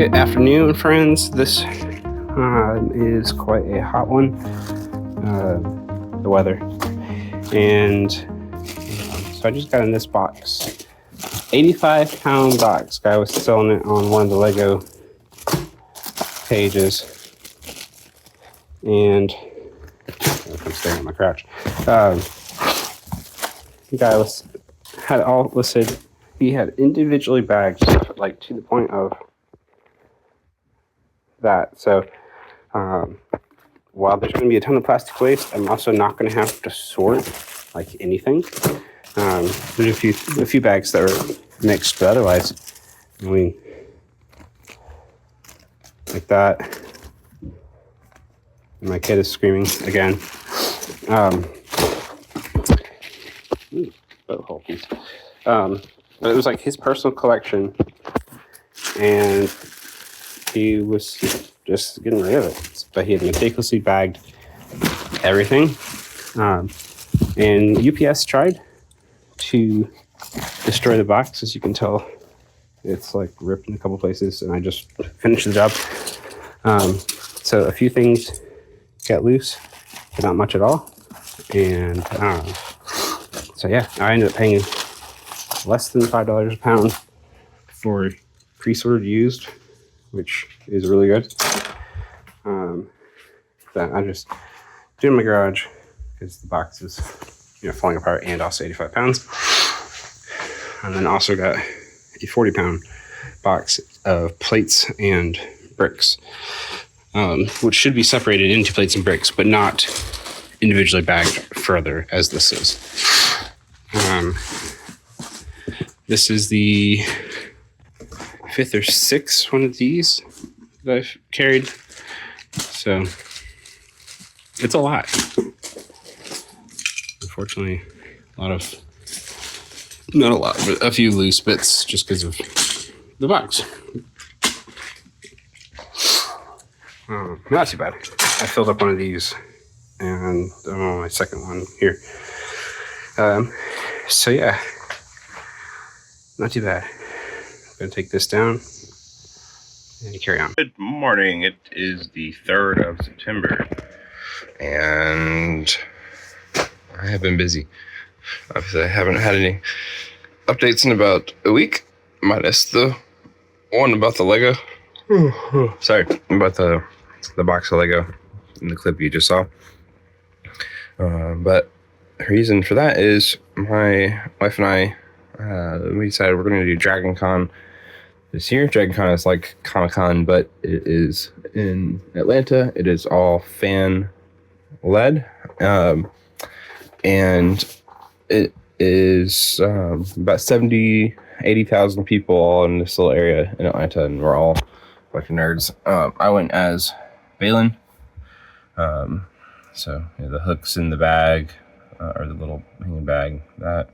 Good afternoon, friends. This is quite a hot one, the weather. And so I just got in this box, 85-pound box. Guy was selling it on one of the Lego pages. And I'm staring at my crotch. The guy had all listed. He had individually bagged, like to the point of that. So while there's going to be a ton of plastic waste, I'm also not going to have to sort like anything. There's a few bags that are mixed, but otherwise, I mean, like that. My kid is screaming again. Butthole piece. But it was like his personal collection, and he was just getting rid of it. But he had meticulously bagged everything. And UPS tried to destroy the box. As you can tell, it's like ripped in a couple places, and I just finished the job. So a few things got loose, but not much at all. And so yeah, I ended up paying less than $5 a pound for pre-sorted used, which is really good. That I just did in my garage because the box is falling apart, and also 85 pounds. And then also got a 40-pound box of plates and bricks, which should be separated into plates and bricks, but not individually bagged further as this is. This is the 5th or 6th one of these that I've carried. So it's a lot. Unfortunately, not a lot, but a few loose bits just because of the box. Not too bad. I filled up one of these, and I'm on my second one here. So yeah, not too bad. I'm gonna take this down and carry on. Good morning. It is the 3rd of September, and I have been busy. Obviously, I haven't had any updates in about a week, minus the one about the Lego. Sorry, about the box of Lego in the clip you just saw. But the reason for that is my wife and I, we decided we're going to do DragonCon this year. DragonCon is like Comic-Con, but it is in Atlanta. It is all fan-led, and it is about 80,000 people all in this little area in Atlanta, and we're all like nerds. I went as Baelin. So the hooks in the bag, or the little hanging bag, that.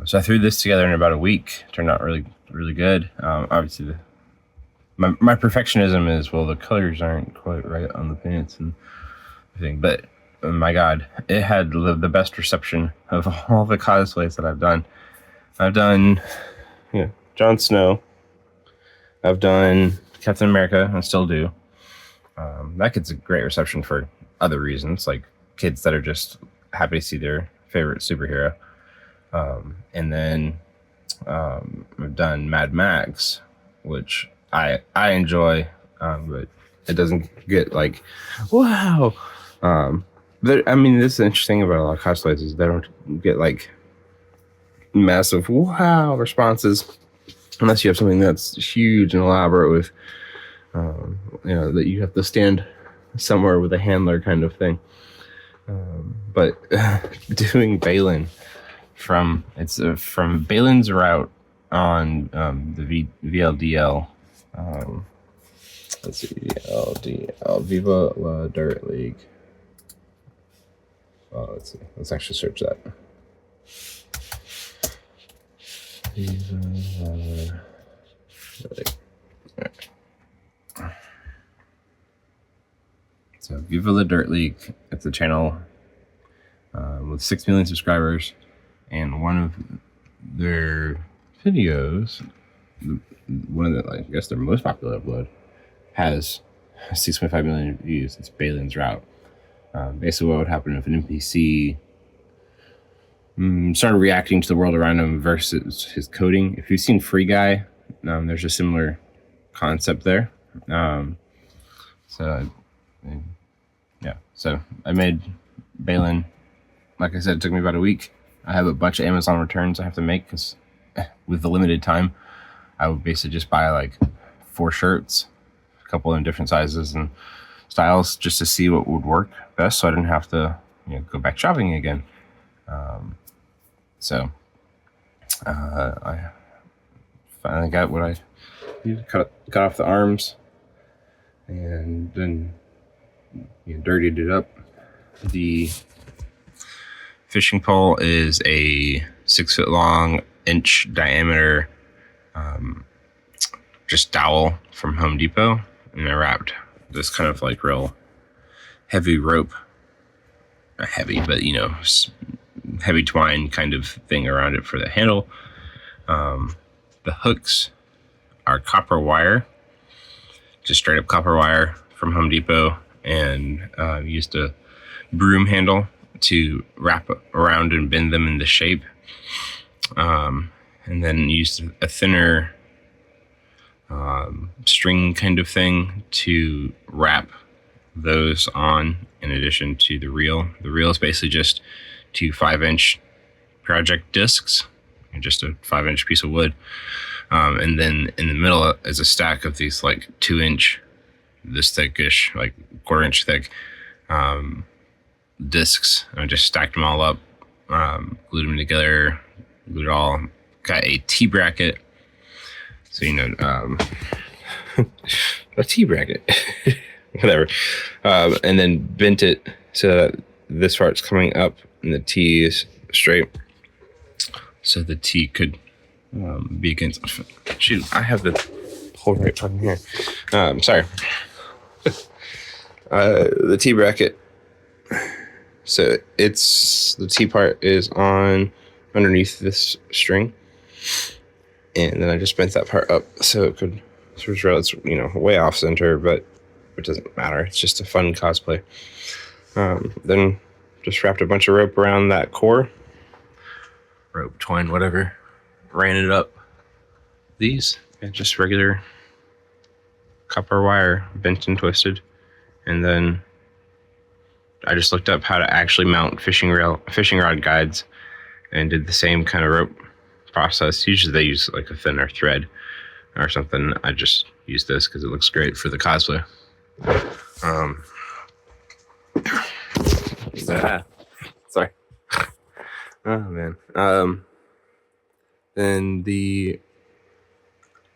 So I threw this together in about a week. It turned out really, really good. Obviously, my perfectionism is, well, the colors aren't quite right on the pants and everything, but oh my God, it had the best reception of all the cosplays that I've done. I've done, Jon Snow. I've done Captain America, and still do. That gets a great reception for other reasons, like kids that are just happy to see their favorite superhero. And then I've done Mad Max, which I enjoy, but it doesn't get like, wow. But I mean, this is the interesting thing about a lot of cosplays is they don't get like massive wow responses unless you have something that's huge and elaborate with, that you have to stand somewhere with a handler kind of thing. But doing Baelin from Baelin's route on the VLDL. Let's see, VLDL, Viva La Dirt League. Let's see. Let's actually search that. Viva La Dirt League. So Viva La Dirt League, it's a channel with 6 million subscribers, and one of their videos one of the, like, I guess their most popular upload has 6.5 million views. It's Baelin's route. Basically, what would happen if an NPC started reacting to the world around him versus his coding. If you've seen Free Guy, there's a similar concept there. So I made Baelin. Like I said, it took me about a week. I have a bunch of Amazon returns I have to make because with the limited time, I would basically just buy like 4 shirts, a couple in different sizes and styles, just to see what would work best, so I didn't have to go back shopping again. I finally got what I needed. Cut off the arms and then dirtied it up. The fishing pole is a 6 foot long, inch diameter just dowel from Home Depot, and I wrapped this kind of like real heavy rope, not heavy, but heavy twine kind of thing around it for the handle. The hooks are copper wire, just straight up copper wire from Home Depot, and used a broom handle to wrap around and bend them into shape, and then used a thinner string kind of thing to wrap those on in addition to the reel. The reel is basically just 2 5-inch project discs, and just a 5-inch piece of wood, and then in the middle is a stack of these like 2-inch, this thickish, like 1/4-inch thick discs. I just stacked them all up, glued them together, glued it all. Got a T bracket, so a T bracket, whatever, and then bent it so that this part's coming up and the T is straight, so the T could be against. Shoot, I have the pole right on here. Sorry. The T bracket. So it's the T part is on underneath this string, and then I just bent that part up so it could sort of, it's way off center, but it doesn't matter. It's just a fun cosplay. Then just wrapped a bunch of rope around that core, rope, twine, whatever. Ran it up these, and just regular copper wire, bent and twisted, and then I just looked up how to actually mount fishing rod guides, and did the same kind of rope process. Usually they use like a thinner thread or something. I just use this because it looks great for the cosplay. Sorry. Oh man. Then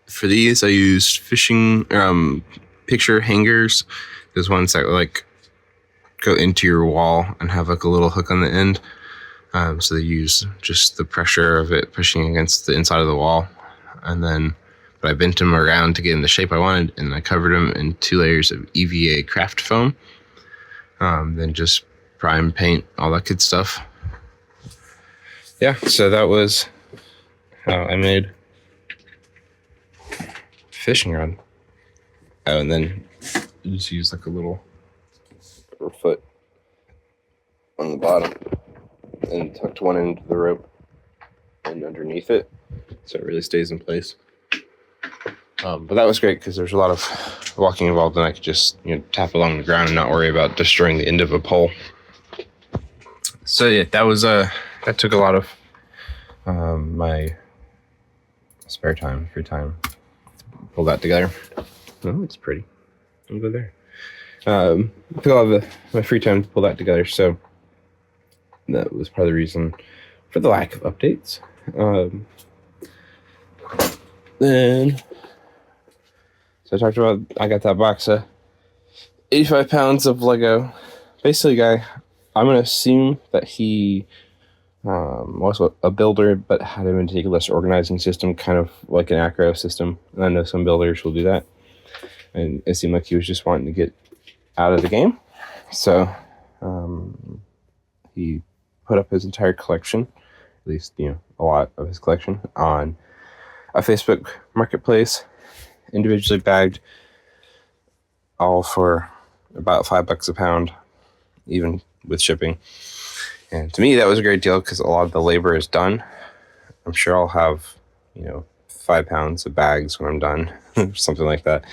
for these I used fishing picture hangers. There's ones that like go into your wall and have like a little hook on the end. So they use just the pressure of it pushing against the inside of the wall. And then I bent them around to get in the shape I wanted, and I covered them in 2 layers of EVA craft foam. Then just prime, paint, all that good stuff. Yeah, so that was how I made fishing rod. Oh, and then just use like a little foot on the bottom and tucked one end of the rope and underneath it, so it really stays in place. But that was great because there's a lot of walking involved, and I could just tap along the ground and not worry about destroying the end of a pole. So yeah, that was that took a lot of my spare time, free time, to pull that together. Oh, it's pretty. I'll go there. Took a lot of my free time to pull that together, so that was part of the reason for the lack of updates. Then, so I talked about, I got that box of 85 pounds of Lego. Basically, I'm going to assume that he was a builder, but had a meticulous organizing system, kind of like an acro system. And I know some builders will do that. And it seemed like he was just wanting to get out of the game. So he put up his entire collection, at least, a lot of his collection, on a Facebook marketplace, individually bagged, all for about $5 a pound, even with shipping. And to me, that was a great deal because a lot of the labor is done. I'm sure I'll have, 5 pounds of bags when I'm done, something like that.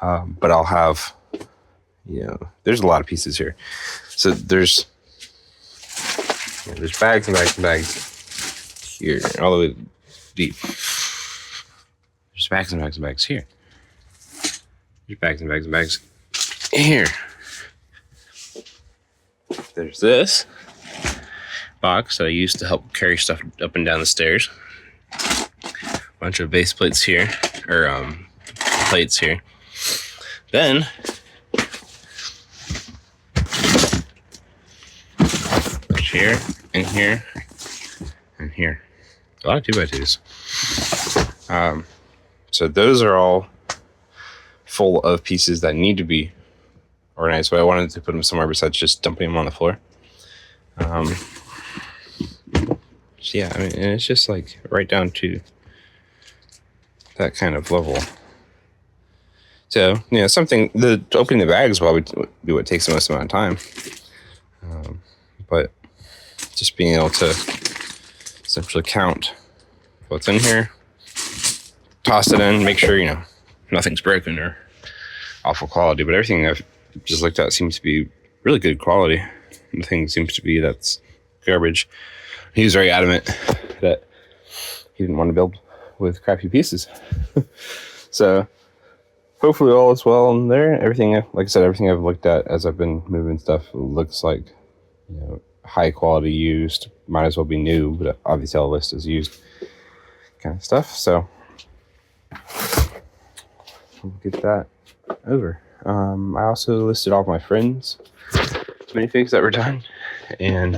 But I'll have, there's a lot of pieces here. So there's bags and bags and bags here, all the way deep. There's bags and bags and bags here. There's bags and bags and bags here. There's this box that I used to help carry stuff up and down the stairs. Bunch of base plates here, or plates here. Then here and here and here. A lot of 2x2s. So those are all full of pieces that need to be organized. So I wanted to put them somewhere besides just dumping them on the floor. So yeah, I mean, and it's just like right down to that kind of level. So, opening the bags will be what takes the most amount of time. But just being able to essentially count what's in here, toss it in, make sure, nothing's broken or awful quality. But everything I've just looked at seems to be really good quality. Nothing seems to be that's garbage. He was very adamant that he didn't want to build with crappy pieces. So hopefully all is well in there. Everything, like I said, everything I've looked at as I've been moving stuff looks like, high quality used. Might as well be new, but obviously all the list is used kind of stuff. So we'll get that over. I also listed all of my friends' minifigs that were done, and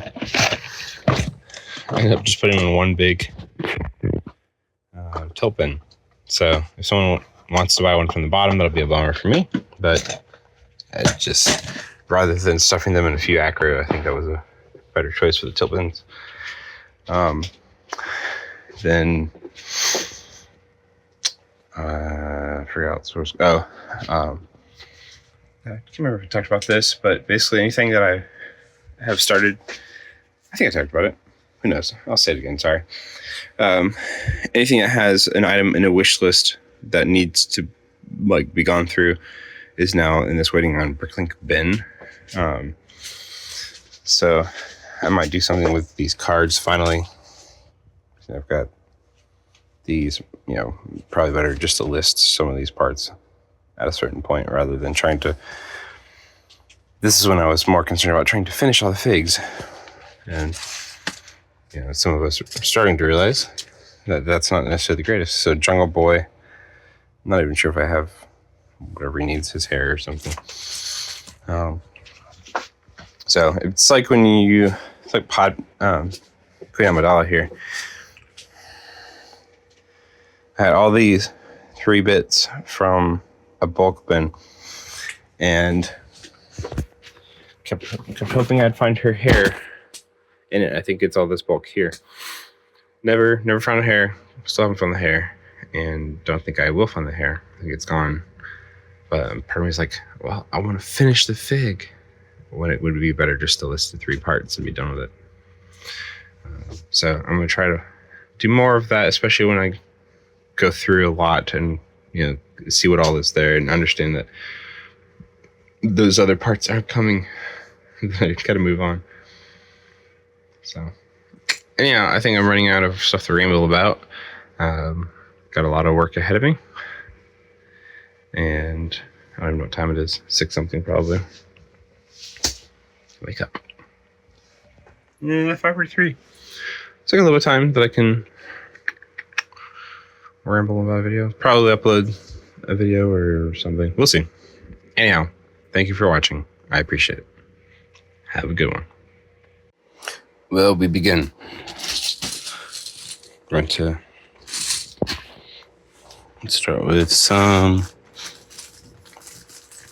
I ended up just putting them in one big tilt bin. So if someone wants to buy one from the bottom, that'll be a bummer for me. But rather than stuffing them in a few acro, I think that was a better choice for the tilt bins. Then I forgot source. I can't remember if I talked about this, but basically anything that I have started, I think I talked about it. Who knows? I'll say it again. Sorry. Anything that has an item in a wish list that needs to be gone through is now in this waiting on Bricklink bin. So I might do something with these cards finally. So I've got these, probably better just to list some of these parts at a certain point rather than trying to. This is when I was more concerned about trying to finish all the figs. And, some of us are starting to realize that that's not necessarily the greatest. So Jungle Boy, I'm not even sure if I have whatever he needs, his hair or something. So it's like when it's like Queen Amidala here. I had all these 3 bits from a bulk bin and kept hoping I'd find her hair in it. I think it's all this bulk here. Never found a hair. Still haven't found the hair, and don't think I will find the hair. I think it's gone. But part of me is like, well, I want to finish the fig when it would be better just to list the 3 parts and be done with it. So I'm going to try to do more of that, especially when I go through a lot and see what all is there and understand that those other parts aren't coming. I gotta move on. So anyhow, I think I'm running out of stuff to ramble about. Got a lot of work ahead of me, and I don't even know what time it is. 6 something probably. Wake up. 5:43. It's like a little time that I can ramble about a video. Probably upload a video or something. We'll see. Anyhow, thank you for watching. I appreciate it. Have a good one. Well, we begin. Going to start with some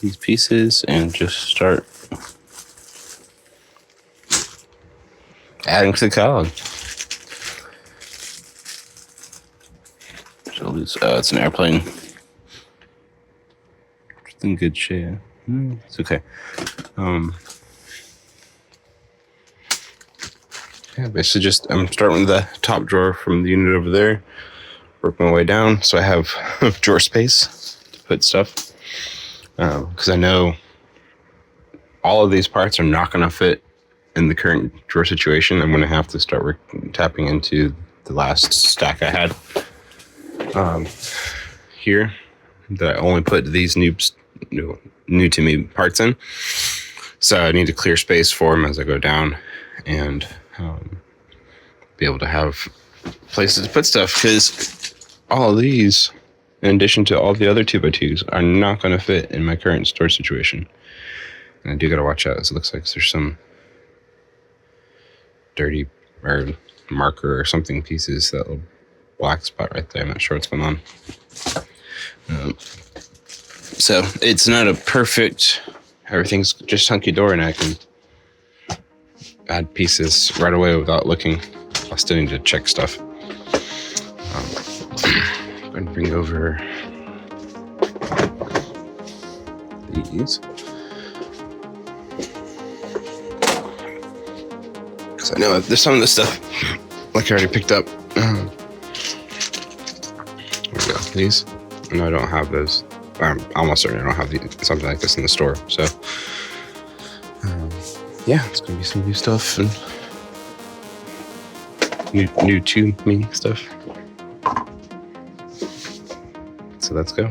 these pieces and just start adding to the cog. So What is? It's an airplane. It's in good shape. It's okay. Yeah, basically just I'm starting with the top drawer from the unit over there. Work my way down so I have drawer space to put stuff. Because I know all of these parts are not going to fit in the current drawer situation. I'm going to have to start tapping into the last stack I had here that I only put these new to me parts in. So I need to clear space for them as I go down and be able to have places to put stuff, because all of these, in addition to all the other 2x2s, are not going to fit in my current storage situation. And I do got to watch out. It looks like there's some dirty or marker or something pieces, that little black spot right there. I'm not sure what's going on. So it's not a perfect, everything's just hunky-dory, and I can add pieces right away without looking. I still need to check stuff. I'm going to bring over these. Because I know there's some of this stuff like I already picked up. There we go. These. I know I don't have those. I'm almost certain I don't have something like this in the store. So, yeah, it's going to be some new stuff and new to me stuff. So let's go.